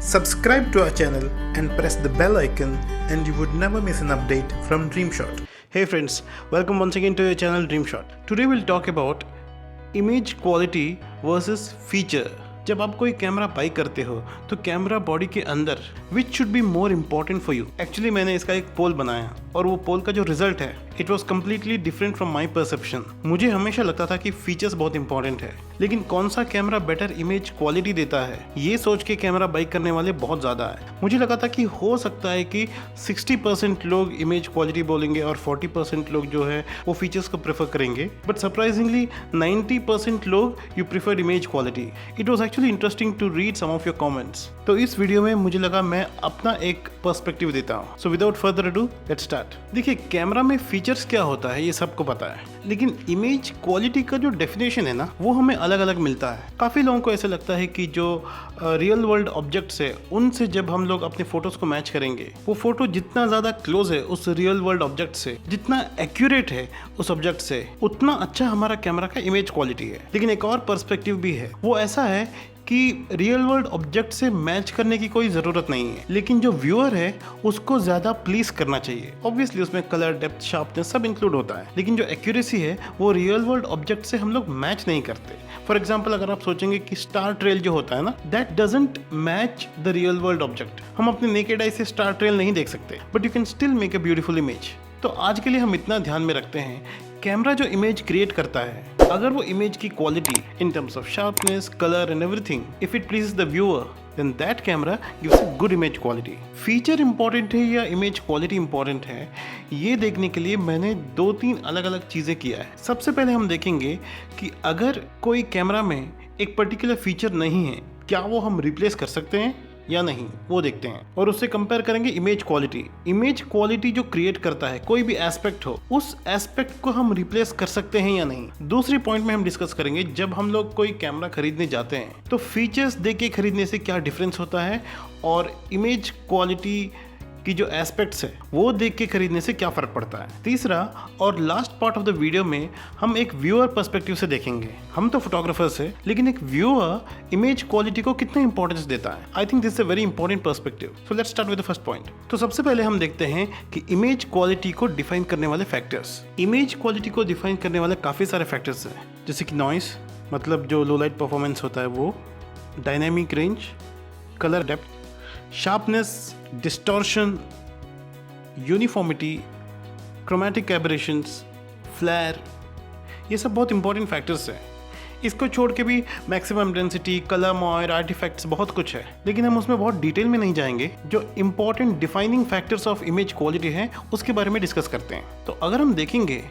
Subscribe to our channel and press the bell icon and you would never miss an update from DreamShot. Hey friends, welcome once again to your channel DreamShot. Today we'll talk about image quality versus feature. जब आप कोई camera by करते हो तो camera body के अंदर which should be more important for you. Actually मैंने इसका एक पोल बनाया और वो पोल का जो रिजल्ट है it was completely different from my perception. मुझे हमेशा लगता था कि फीचर्स बहुत इंपॉर्टेंट है, लेकिन कौन सा कैमरा बेटर इमेज क्वालिटी देता है ये सोच के कैमरा बाई करने वाले बहुत ज़्यादा है. मुझे लगा था कि हो सकता है कि 60% लोग इमेज क्वालिटी बोलेंगे और 40% लोग जो है वो फीचर्स को प्रेफर करेंगे, बट सरप्राइजिंगली 90% लोग you prefer image quality. It was actually interesting to read some of your comments. तो इस वीडियो में मुझे लगा मैं अपना एक पर्सपेक्टिव देता हूँ. So without further ado let's start. देखिए, कैमरा में फीचर्स क्या होता है ये सबको पता है, लेकिन इमेज क्वालिटी का जो डेफिनेशन है ना वो हमें अलग अलग मिलता है. काफ़ी लोगों को ऐसा लगता है कि जो रियल वर्ल्ड ऑब्जेक्ट्स है उनसे जब हम लोग अपने फोटोज़ को मैच करेंगे, वो फोटो जितना ज़्यादा क्लोज है उस रियल वर्ल्ड ऑब्जेक्ट से, जितना एक्यूरेट है उस ऑब्जेक्ट से, उतना अच्छा हमारा कैमरा का इमेज क्वालिटी है. लेकिन एक और पर्सपेक्टिव भी है, वो ऐसा है कि रियल वर्ल्ड ऑब्जेक्ट से मैच करने की कोई ज़रूरत नहीं है, लेकिन जो व्यूअर है उसको ज़्यादा प्लीज करना चाहिए. ऑब्वियसली उसमें कलर, डेप्थ, शार्पनेस सब इंक्लूड होता है, लेकिन जो एक्यूरेसी है वो रियल वर्ल्ड ऑब्जेक्ट से हम लोग मैच नहीं करते. फॉर एग्जाम्पल, अगर आप सोचेंगे कि स्टार ट्रेल जो होता है ना, that doesn't match the real world object. हम अपने नेकेड आई से स्टार ट्रेल नहीं देख सकते, but you can still make a beautiful image. तो आज के लिए हम इतना ध्यान में रखते हैं कैमरा जो इमेज क्रिएट करता है, अगर वो इमेज की quality in terms of sharpness, colour and everything, if it pleases the viewer, then that camera gives a good image quality. Feature important है या इमेज क्वालिटी इंपॉर्टेंट है, ये देखने के लिए मैंने 2-3 अलग अलग चीज़ें किया है. सबसे पहले हम देखेंगे कि अगर कोई कैमरा में एक पर्टिकुलर फीचर नहीं है, क्या वो हम रिप्लेस कर सकते हैं या नहीं, वो देखते हैं. और उससे कंपेयर करेंगे इमेज क्वालिटी. इमेज क्वालिटी जो क्रिएट करता है, कोई भी एस्पेक्ट हो, उस एस्पेक्ट को हम रिप्लेस कर सकते हैं या नहीं. दूसरी पॉइंट में हम डिस्कस करेंगे जब हम लोग कोई कैमरा खरीदने जाते हैं तो फीचर्स देख के खरीदने से क्या डिफरेंस होता है और इमेज क्वालिटी कि जो एस्पेक्ट्स है वो देख के खरीदने से क्या फ़र्क पड़ता है. तीसरा और last part of the video में हम एक व्यूअर पर्सपेक्टिव से देखेंगे. हम तो फोटोग्राफर्स है, लेकिन एक व्यूअर इमेज क्वालिटी को कितना इंपॉर्टेंस देता है. I think this is a very important perspective. So let's start with the first point. तो सबसे पहले हम देखते हैं कि इमेज क्वालिटी को डिफाइन करने वाले फैक्टर्स. इमेज क्वालिटी को डिफाइन करने वाले काफ़ी सारे फैक्टर्स हैं, जैसे कि नॉइस, मतलब जो लो लाइट परफॉर्मेंस होता है वो, dynamic range, colour depth, sharpness, distortion, uniformity, chromatic aberrations, flair, ये सब बहुत इंपॉर्टेंट फैक्टर्स हैं. इसको छोड़ के भी maximum density, colour moire, artifacts बहुत कुछ है, लेकिन हम उसमें बहुत डिटेल में नहीं जाएंगे. जो important defining factors of image quality हैं उसके बारे में डिस्कस करते हैं. तो अगर हम देखेंगे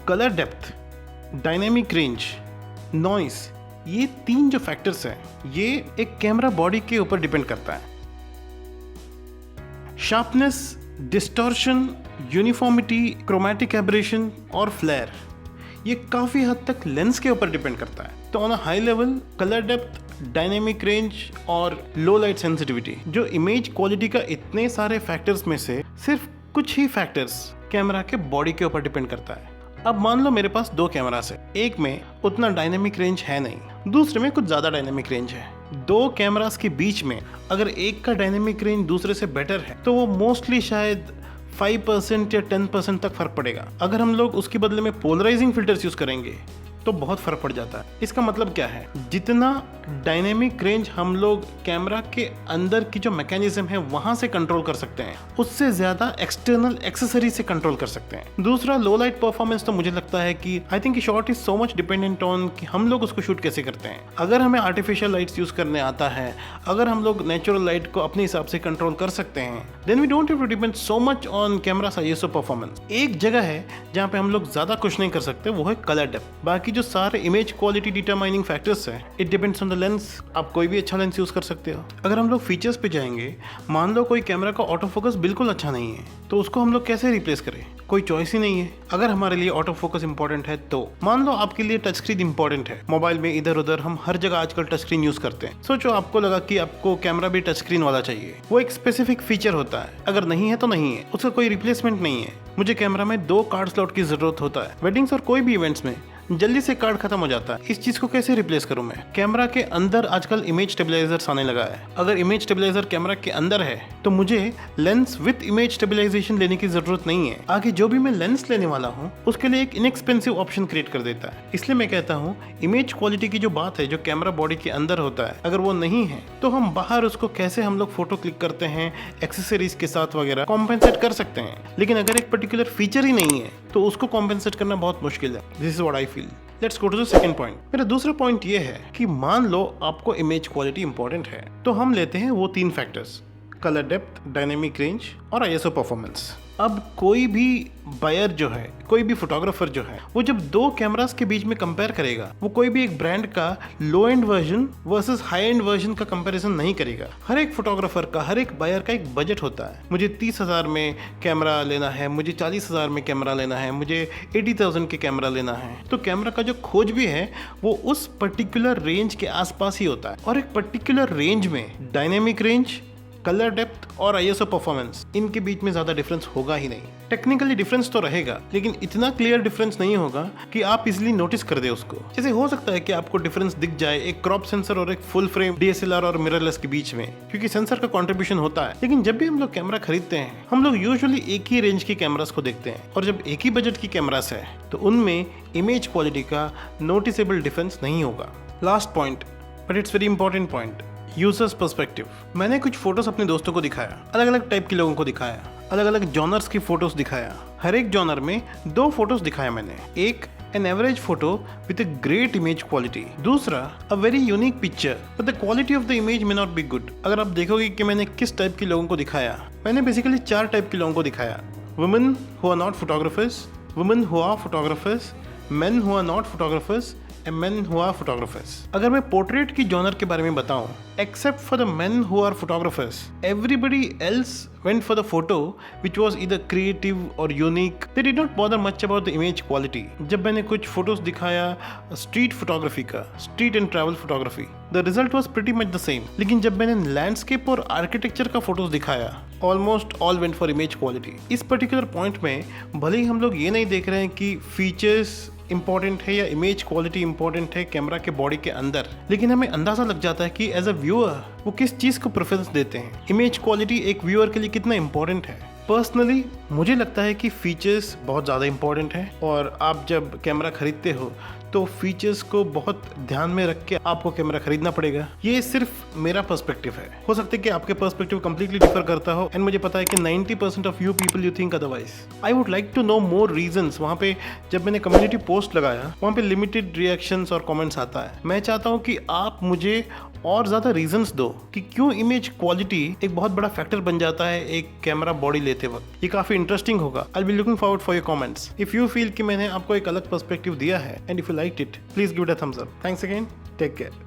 colour depth, dynamic range, noise, ये 3 जो फैक्टर्स हैं ये एक कैमरा बॉडी के ऊपर डिपेंड करता है. Sharpness, distortion, uniformity, chromatic aberration और फ्लेयर, ये काफ़ी हद तक लेंस के ऊपर डिपेंड करता है. तो on a high level colour depth, dynamic range और लो लाइट सेंसिटिविटी, जो इमेज क्वालिटी का इतने सारे फैक्टर्स में से सिर्फ कुछ ही फैक्टर्स कैमरा के बॉडी के ऊपर डिपेंड करता है. अब मान लो मेरे पास 2 कैमरास है, एक में उतना डायनेमिक रेंज है नहीं, दूसरे में कुछ ज़्यादा डायनेमिक रेंज है. 2 कैमरास के बीच में अगर एक का डायनेमिक रेंज दूसरे से बेटर है तो वो मोस्टली शायद 5% या 10% तक फर्क पड़ेगा. अगर हम लोग उसके बदले में पोलराइजिंग फिल्टर्स यूज़ करेंगे तो बहुत फर्क पड़ जाता है. इसका मतलब क्या है, जितना डायनेमिक रेंज हम लोग कैमरा के अंदर की जो मैकेनिज्म है वहां से कंट्रोल कर सकते हैं, उससे ज़्यादा एक्सटर्नल एक्सेसरी से कंट्रोल कर सकते हैं. दूसरा, लो लाइट परफॉर्मेंस, तो मुझे लगता है कि I think shot is so much dependent on कि हम लोग उसको शूट कैसे करते हैं. अगर हमें आर्टिफिशियल लाइट्स यूज़ करने आता है, अगर हम लोग नेचुरल लाइट को अपने हिसाब से कंट्रोल कर सकते हैं, then we don't have to depend so much on camera ISO performance. एक जगह है जहाँ पे हम लोग ज़्यादा कुछ नहीं कर सकते, वो है कलर डेप्थ. बाकी जो सारे इमेज क्वालिटी डिटरमाइनिंग फैक्टर्स है, it depends on the lens. आप कोई भी अच्छा लेंस यूज़ कर सकते हो. अगर हम लोग फीचर्स पे जाएंगे, मान लो कोई कैमरा का ऑटो फोकस बिल्कुल अच्छा नहीं है, तो उसको हम लोग कैसे रिप्लेस करें. कोई चॉइस ही नहीं है. अगर हमारे लिए ऑटो फोकस इंपॉर्टेंट है तो मान लो आपके लिए टच स्क्रीन इंपॉर्टेंट है. मोबाइल में इधर उधर हम हर जगह आजकल टच स्क्रीन यूज़ करते हैं. सोचो आपको लगा कि आपको कैमरा भी टच स्क्रीन वाला चाहिए. वो एक स्पेसिफिक फीचर होता है, अगर नहीं है तो नहीं है, उसका कोई रिप्लेसमेंट नहीं है. मुझे कैमरा में 2 कार्ड स्लॉट की ज़रूरत होता है. वेडिंग्स और कोई भी इवेंट्स में जल्दी से कार्ड खत्म हो जाता है। इस चीज को कैसे रिप्लेस करूं मैं? कैमरा के अंदर आजकल इमेज स्टेबलाइजर्स आने लगा है। अगर इमेज स्टेबलाइजर कैमरा के अंदर है तो मुझे लेंस विद इमेज स्टेबलाइजेशन लेने की जरूरत नहीं है। आगे जो भी मैं लेंस लेने वाला हूँ उसके लिए एक इनएक्सपेंसिव ऑप्शन क्रिएट कर देता है। इसलिए मैं कहता हूँ इमेज क्वालिटी की जो बात है, जो कैमरा बॉडी के अंदर होता है, अगर वो नहीं है तो हम बाहर उसको कैसे हम लोग फोटो क्लिक करते हैं एक्सेसरीज के साथ वगैरह कॉम्पेंसेट कर सकते हैं। लेकिन अगर एक पर्टिकुलर फीचर ही नहीं है तो उसको कॉम्पेंसेट करना बहुत मुश्किल है। This is what I feel. Let's go to the second point. मेरा दूसरा पॉइंट ये है कि मान लो आपको इमेज क्वालिटी इंपॉर्टेंट है तो हम लेते हैं वो 3 factors: colour depth, dynamic range और आईएसओ परफॉर्मेंस। अब कोई भी बायर जो है, कोई भी फोटोग्राफर जो है, वो जब 2 कैमरास के बीच में कंपेयर करेगा, वो कोई भी एक ब्रांड का low end version versus high end version का कंपैरिजन नहीं करेगा। हर एक फोटोग्राफर का, हर एक बायर का एक बजट होता है। मुझे 30,000 में कैमरा लेना है, मुझे 40,000 में कैमरा लेना है, मुझे 80,000 के कैमरा लेना है। तो कैमरा का जो खोज भी है वो उस पर्टिकुलर रेंज के आसपास ही होता है। और एक पर्टिकुलर रेंज में डायनेमिक रेंज, कलर डेप्थ और आईएसओ परफॉर्मेंस, इनके बीच में ज्यादा डिफरेंस होगा ही नहीं। टेक्निकली डिफरेंस तो रहेगा लेकिन इतना क्लियर डिफरेंस नहीं होगा कि आप इजीली नोटिस कर दे उसको। जैसे हो सकता है कि आपको डिफरेंस दिख जाए एक क्रॉप सेंसर और एक फुल फ्रेम डीएसएलआर और मिररलेस के बीच में, क्योंकि सेंसर का कंट्रीब्यूशन होता है। लेकिन जब भी हम लोग कैमरा खरीदते हैं हम लोग यूजुअली एक ही रेंज की कैमरास को देखते हैं, और जब एक ही बजट की कैमरास है तो उनमें इमेज क्वालिटी का नोटिसेबल डिफरेंस नहीं होगा। Last point, but it's very important point, users perspective. मैंने कुछ फोटोज अपने दोस्तों को दिखाया, अलग अलग टाइप के लोगों को दिखाया, अलग अलग जॉनर्स की फोटोज दिखाया। हर एक जॉनर में 2 फोटोज दिखाया मैंने। एक an average photo with a great image quality, दूसरा a very unique picture but the quality of the image may not be good. अगर आप देखोगे कि मैंने किस टाइप के लोगों को दिखाया, मैंने बेसिकली 4 टाइप के लोगों को दिखाया: women who are not photographers, women who are photographers, men who are not photographers and men who are photographers। अगर मैं पोर्ट्रेट की जॉनर के बारे में बताऊं, except for the men who are photographers, everybody else went for the photo which was either creative or unique. They did not bother much about the image quality. जब मैंने कुछ फोटोज दिखाया street photography का, street and travel photography, the result was pretty much the same. लेकिन जब मैंने landscape और architecture का फोटोज दिखाया, almost all went for image quality. इस पर्टिकुलर पॉइंट में भले ही हम लोग ये नहीं देख रहे हैं कि फीचर्स इंपॉर्टेंट है या इमेज क्वालिटी इंपॉर्टेंट है कैमरा के बॉडी के अंदर, लेकिन हमें अंदाजा लग जाता है कि एज अ व्यूअर वो किस चीज़ को प्रेफरेंस देते हैं। इमेज क्वालिटी एक व्यूअर के लिए कितना इंपॉर्टेंट है। पर्सनली मुझे लगता है कि फीचर्स बहुत ज़्यादा इंपॉर्टेंट है, और आप जब कैमरा खरीदते हो तो फीचर्स को बहुत ध्यान में रख के आपको कैमरा खरीदना पड़ेगा। ये सिर्फ मेरा पर्सपेक्टिव है, हो सकता है कि आपके पर्सपेक्टिव कंप्लीटली डिफर करता हो, एंड मुझे पता है कि 90% of you people you think otherwise. I would like to know more reasons. वहाँ पे जब मैंने कम्युनिटी पोस्ट लगाया वहाँ पे लिमिटेड रिएक्शंस और कमेंट्स आता है। मैं चाहता हूँ कि आप मुझे और ज़्यादा रीजंस दो कि क्यों इमेज क्वालिटी एक बहुत बड़ा फैक्टर बन जाता है एक कैमरा बॉडी लेते वक्त। ये काफ़ी इंटरेस्टिंग होगा। I will be looking forward for your comments. If you feel कि मैंने आपको एक अलग पर्सपेक्टिव दिया है and if you like it, please give it a thumbs up. Thanks again, take care.